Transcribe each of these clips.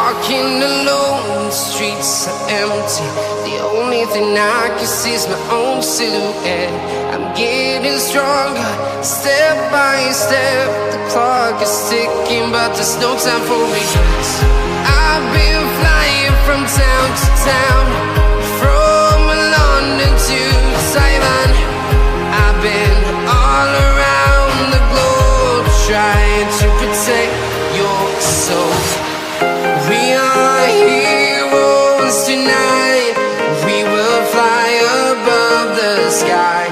walking alone, the streets are empty. The only thing I can see is my own silhouette. I'm getting stronger, step by step. The clock is ticking, but there's no time for regrets. I've been flying from town to town, from London to Taiwan. I've been all around the globe, trying to protect your soul. We are heroes tonight. We will fly above the sky.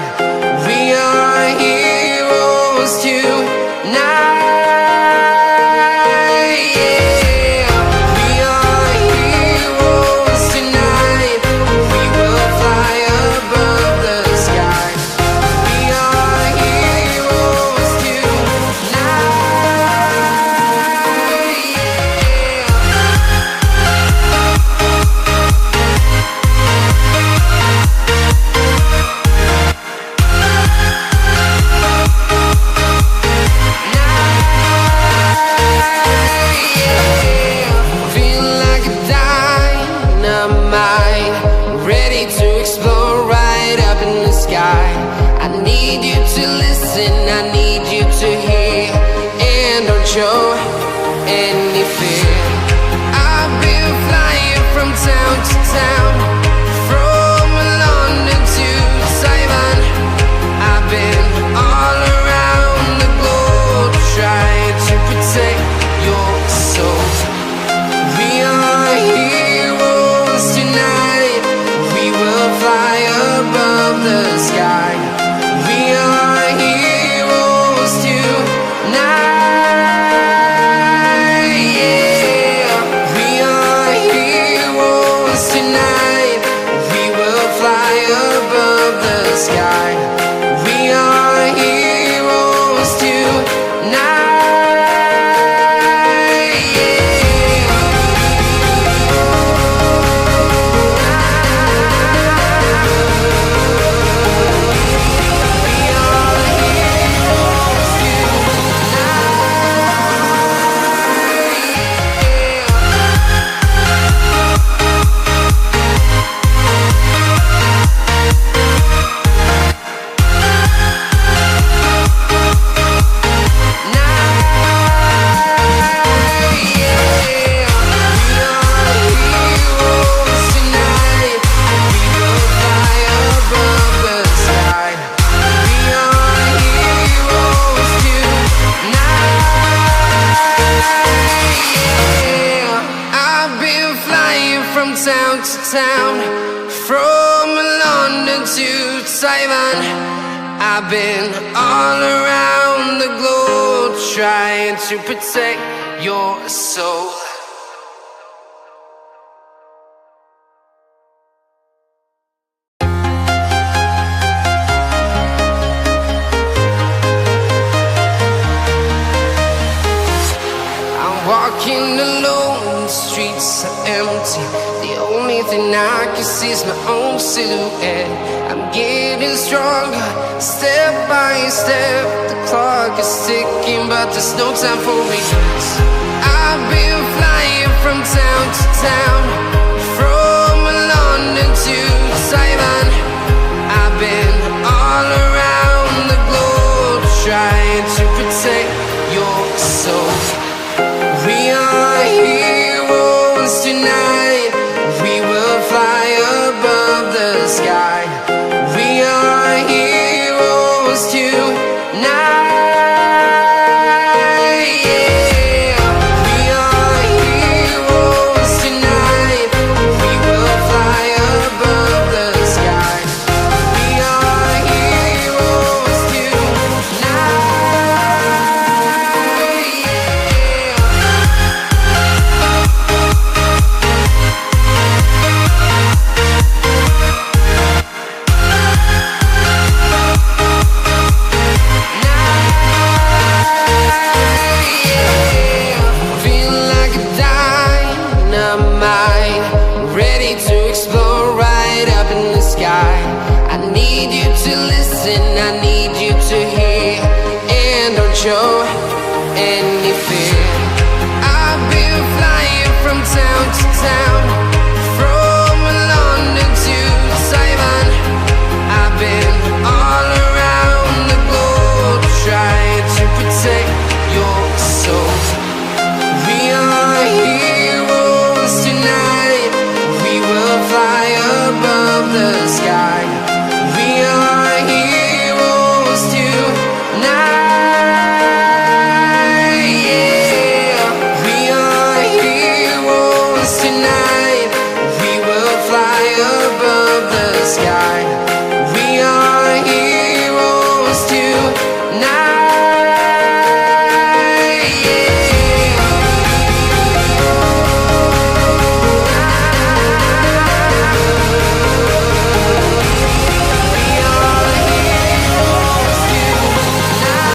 We are heroes tonight. Show any fear. I've been flying from town to town, from London to Taiwan. I've been all around the globe, trying to protect your soul. We are heroes tonight. We will fly above the sky. We are heroes tonight. Sky. We are heroes tonight. Town to town, from London to Taiwan. I've been all around the globe, trying to protect your soul. I'm walking alone, the streets are empty. The only thing I can see is my own silhouette. I'm getting stronger, step by step. The clock is ticking, but there's no time for regrets. I've been flying from town to town, from London to Taiwan. I've been all around the globe, trying to protect your soul. We are heroes tonight. We will fly above the sky. We are heroes tonight. We are heroes tonight. We will fly above the sky. We are heroes to explore right up in the sky. I need you to listen, I need